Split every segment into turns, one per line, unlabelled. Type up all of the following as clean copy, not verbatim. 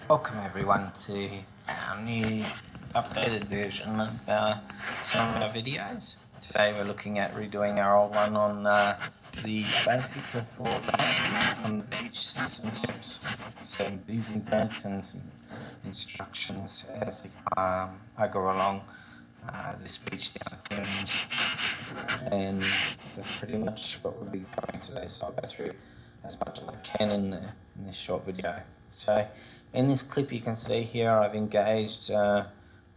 Welcome everyone to our new updated version of some of our videos. Today we're looking at redoing our old one on the basics of 4WDing on the beach, some tips, some do's and don'ts and some instructions as I go along this beach down Thames, and that's pretty much what we'll be covering today, so I'll go through as much as I can in this short video. So in this clip you can see here I've engaged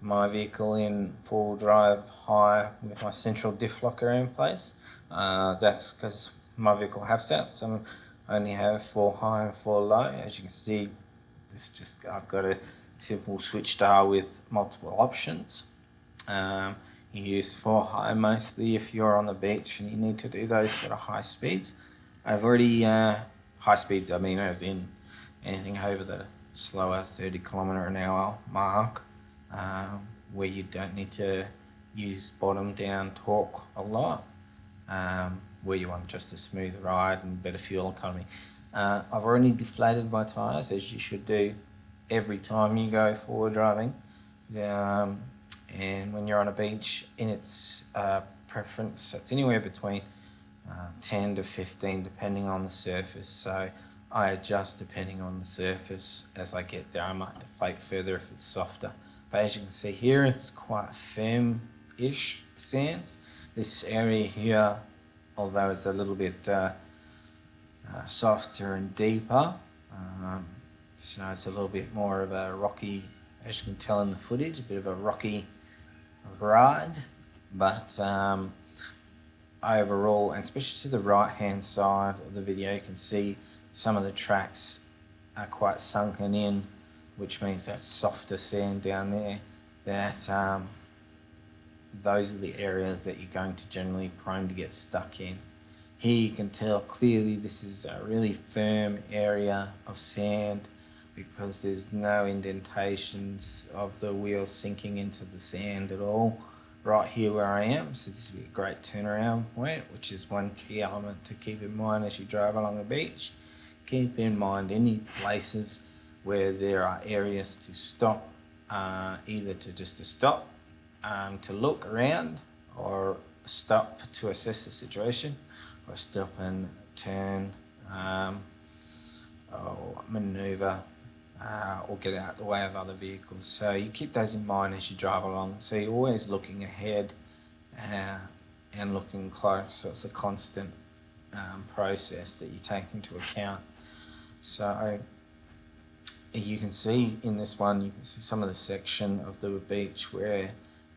my vehicle in 4-wheel drive high with my central diff locker in place. That's because my vehicle has that, so I only have 4 high and 4 low. As you can see, I've got a simple switch dial with multiple options. You use 4 high mostly if you're on the beach and you need to do those sort of high speeds. I've already, high speeds I mean as in anything over the slower 30km/h mark, where you don't need to use bottom down torque a lot, where you want just a smooth ride and better fuel economy. I've already deflated my tyres, as you should do every time you go forward driving. And when you're on a beach, in its preference, it's anywhere between 10 to 15 depending on the surface, so I adjust depending on the surface as I get there. I might deflate further if it's softer, but as you can see here, it's quite firm-ish sands. This area here, although it's a little bit softer and deeper, so it's a little bit more of a rocky, as you can tell in the footage, a bit of a rocky ride, but overall, and especially to the right hand side of the video, you can see some of the tracks are quite sunken in, which means that's softer sand down there, that those are the areas that you're going to generally prone to get stuck in. Here you can tell clearly this is a really firm area of sand because there's no indentations of the wheels sinking into the sand at all right here where I am. So this will be a great turnaround point, which is one key element to keep in mind as you drive along the beach. Keep in mind any places where there are areas to stop, either to stop to look around, or stop to assess the situation, or stop and turn, or maneuver, or get out the way of other vehicles. So you keep those in mind as you drive along. So you're always looking ahead and looking close. So it's a constant process that you take into account. So you can see in this one, you can see some of the section of the beach where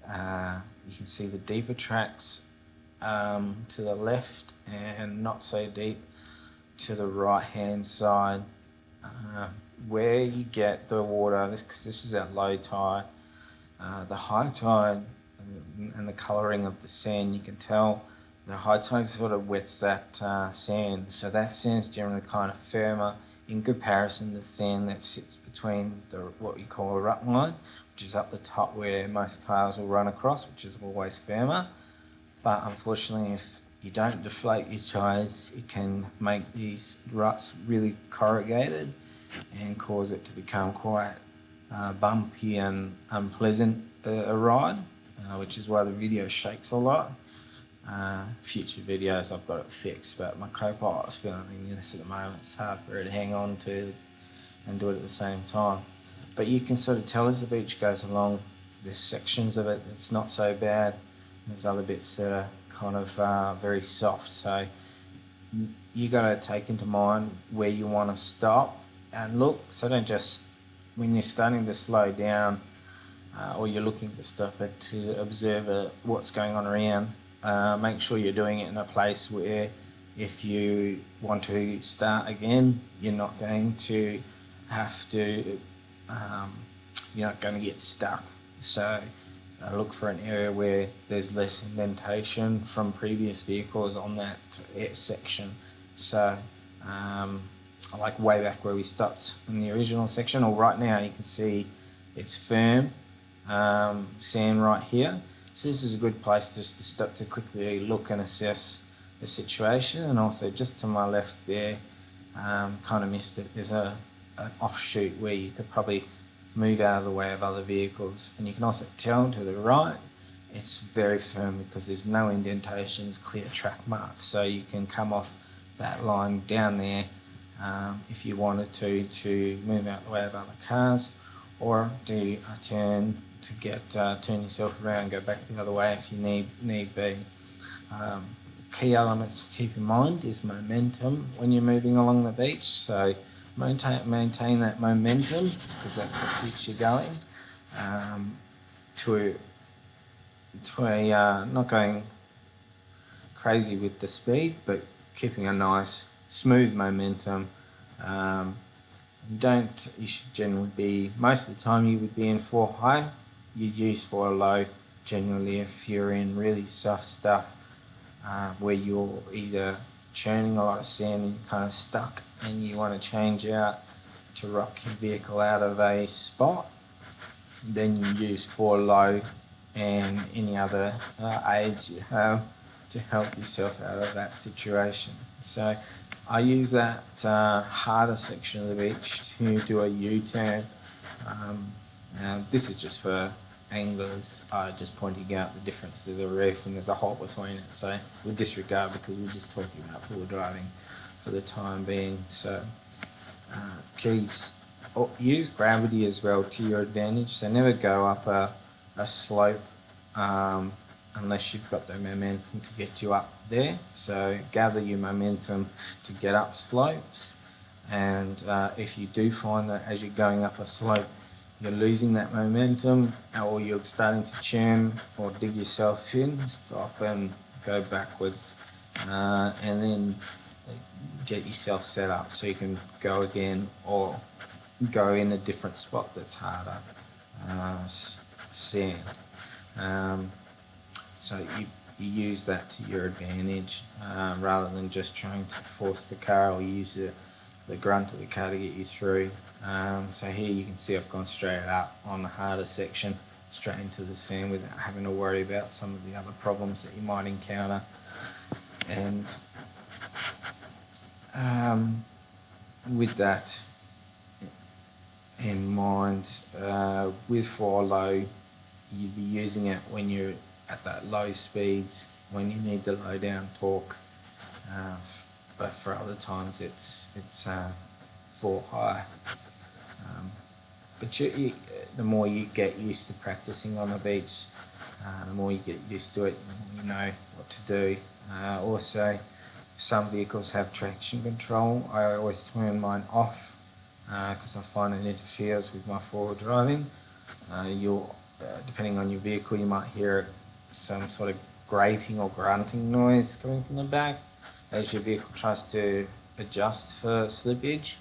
you can see the deeper tracks to the left and not so deep to the right hand side, where you get the water, because this is at low tide. The high tide and the colouring of the sand, you can tell the high tide sort of wets that sand, so that sand's generally kind of firmer in comparison to sand that sits between what you call a rut line, which is up the top where most cars will run across, which is always firmer. But unfortunately, if you don't deflate your tyres, it can make these ruts really corrugated and cause it to become quite bumpy and unpleasant a ride, which is why the video shakes a lot. Future videos I've got it fixed, but my co-pilot's filming this at the moment. It's hard for her to hang on to and do it at the same time. But you can sort of tell as the beach goes along, there's sections of it that's not so bad, and there's other bits that are kind of very soft. So you got to take into mind where you want to stop and look. So don't just, when you're starting to slow down or you're looking to stop it, to observe what's going on around. Make sure you're doing it in a place where if you want to start again, you're not going to have to, you're not going to get stuck. So look for an area where there's less indentation from previous vehicles on that section. So like way back where we stopped in the original section, or right now you can see it's firm sand right here. So this is a good place just to stop to quickly look and assess the situation. And also just to my left there, kind of missed it, there's a an offshoot where you could probably move out of the way of other vehicles. And you can also tell to the right it's very firm because there's no indentations, clear track marks, so you can come off that line down there if you wanted to move out the way of other cars, or do a turn to turn yourself around and go back the other way if you need be. Key elements to keep in mind is momentum when you're moving along the beach, so maintain that momentum because that's what keeps you going. Not going crazy with the speed, but keeping a nice smooth momentum. You should generally be, most of the time you would be in 4 high. You'd use 4 low generally if you're in really soft stuff where you're either churning a lot of sand and you're kind of stuck and you want to change out to rock your vehicle out of a spot. Then you use 4 low and any other aids you have to help yourself out of that situation. So I use that harder section of the beach to do a U-turn. And this is just for anglers, just pointing out the difference. There's a reef and there's a hole between it, so we'll disregard because we're just talking about full driving for the time being. So keys, use gravity as well to your advantage, so never go up a slope unless you've got the momentum to get you up there. So gather your momentum to get up slopes, and if you do find that as you're going up a slope you're losing that momentum or you're starting to churn or dig yourself in, stop and go backwards and then get yourself set up so you can go again or go in a different spot that's harder sand. So you use that to your advantage rather than just trying to force the car or use the grunt of the car to get you through. So here you can see I've gone straight up on the harder section, straight into the sand without having to worry about some of the other problems that you might encounter. And with that in mind, with 4 low, you'd be using it when you're at that low speeds, when you need the low down torque. But for other times it's 4 high. But the more you get used to practicing on the beach, the more you get used to it, you know what to do. Also, some vehicles have traction control. I always turn mine off because I find it interferes with my forward driving. Depending on your vehicle, you might hear some sort of grating or grunting noise coming from the back as your vehicle tries to adjust for slippage.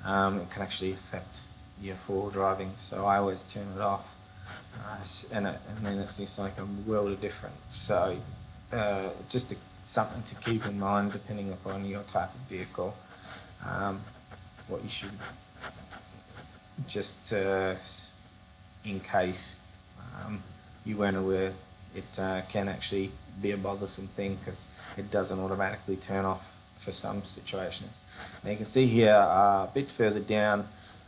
It can actually affect your forward driving, so I always turn it off, and then it's just like a world of difference. So just something to keep in mind depending upon your type of vehicle. What you should just in case you weren't aware, it can actually be a bothersome thing because it doesn't automatically turn off for some situations. Now you can see here a bit further down,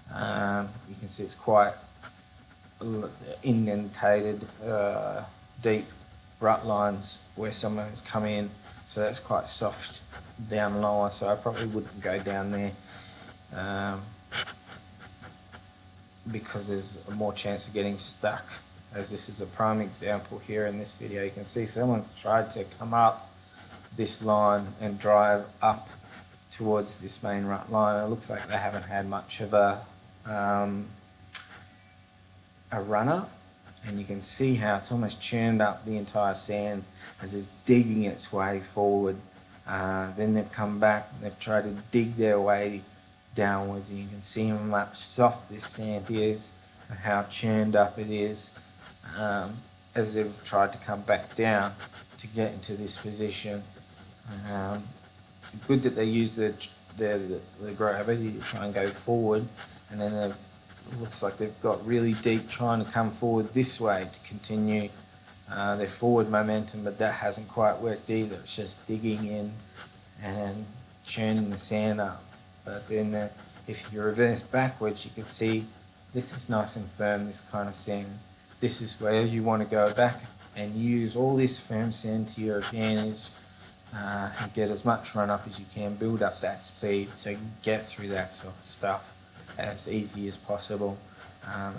you can see it's quite indentated, deep rut lines where someone has come in, so that's quite soft down lower, so I probably wouldn't go down there because there's more chance of getting stuck. As this is a prime example here in this video, you can see someone's tried to come up this line and drive up towards this main rut line. It looks like they haven't had much of a runner, and you can see how it's almost churned up the entire sand as it's digging its way forward. Then they've come back and they've tried to dig their way downwards, and you can see how much soft this sand is and how churned up it is as they've tried to come back down to get into this position. Good that they use the gravity to try and go forward, and then it looks like they've got really deep trying to come forward this way to continue their forward momentum, but that hasn't quite worked either. It's just digging in and churning the sand up. But then if you reverse backwards, you can see this is nice and firm, this kind of sand. This is where you want to go back and use all this firm sand to your advantage, and get as much run up as you can, build up that speed so you can get through that sort of stuff as easy as possible,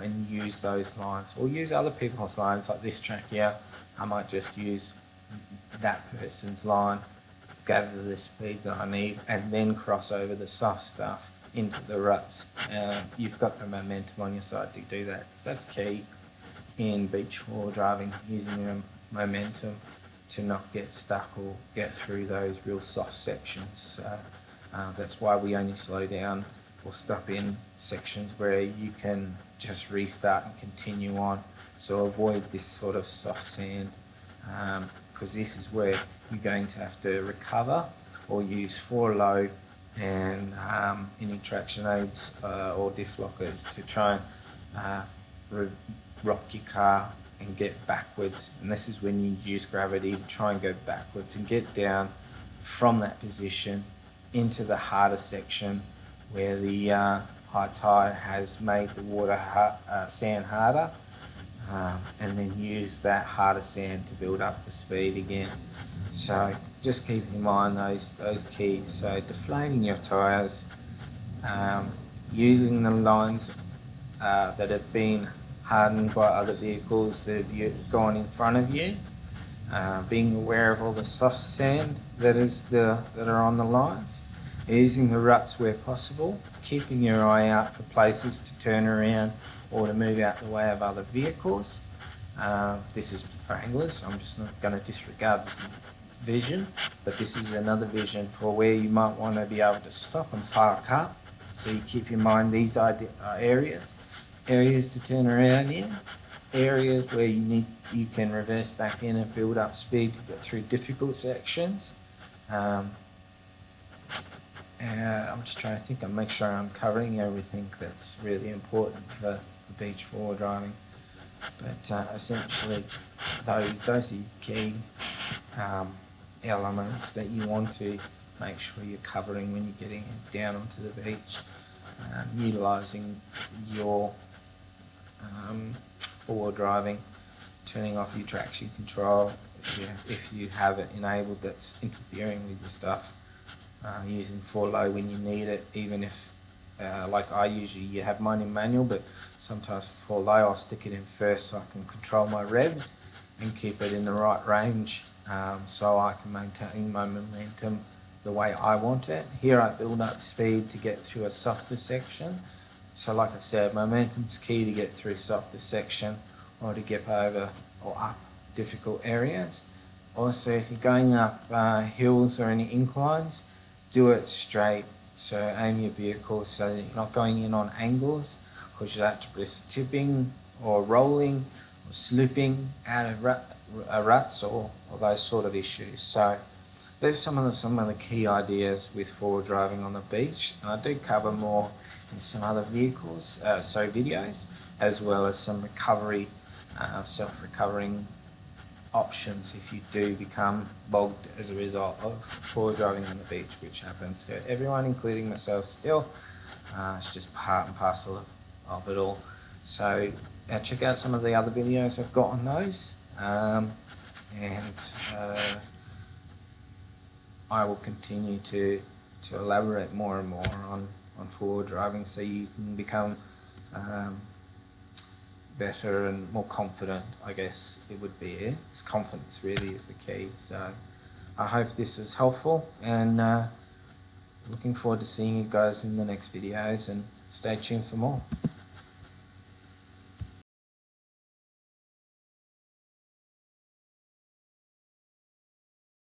and use those lines, or use other people's lines. Like this track here, I might just use that person's line, gather the speed that I need, and then cross over the soft stuff into the ruts. You've got the momentum on your side to do that. So that's key in beach 4 driving, using your momentum to not get stuck or get through those real soft sections. So that's why we only slow down or stop in sections where you can just restart and continue on. So avoid this sort of soft sand, because this is where you're going to have to recover or use 4 low and any traction aids or diff lockers to try and rock your car and get backwards. And this is when you use gravity to try and go backwards and get down from that position into the harder section where the high tide has made the water sand harder, and then use that harder sand to build up the speed again. So just keep in mind those keys. So deflating your tyres, using the lines that have been hardened by other vehicles that have gone in front of you, being aware of all the soft sand that are on the lines, using the ruts where possible, keeping your eye out for places to turn around or to move out the way of other vehicles. This is for anglers, so I'm just not going to disregard this vision, but this is another vision for where you might want to be able to stop and park up. So you keep in mind these areas to turn around in, areas where you can reverse back in and build up speed to get through difficult sections. I'm just trying to think and make sure I'm covering everything that's really important for beach 4 driving. But essentially, those are your key elements that you want to make sure you're covering when you're getting down onto the beach. Utilising your forward driving, turning off your traction control if you have it enabled that's interfering with your stuff, using 4 low when you need it, even if like I usually you have mine in manual, but sometimes for 4 low I'll stick it in first so I can control my revs and keep it in the right range, so I can maintain my momentum the way I want it. Here I build up speed to get through a softer section. So like I said, momentum's key to get through softer section or to get over or up difficult areas. Also, if you're going up hills or any inclines, do it straight. So aim your vehicle so that you're not going in on angles, because you'll have to risk tipping or rolling or slipping out of ruts or those sort of issues. So there's some of the key ideas with forward driving on the beach, and I do cover more in some other videos, as well as some recovery, self-recovering options if you do become bogged as a result of forward driving on the beach, which happens to everyone, including myself still. It's just part and parcel of it all. So check out some of the other videos I've got on those, and I will continue to elaborate more and more on forward driving so you can become better and more confident, I guess it would be. It's confidence really is the key. So I hope this is helpful, and looking forward to seeing you guys in the next videos, and stay tuned for more.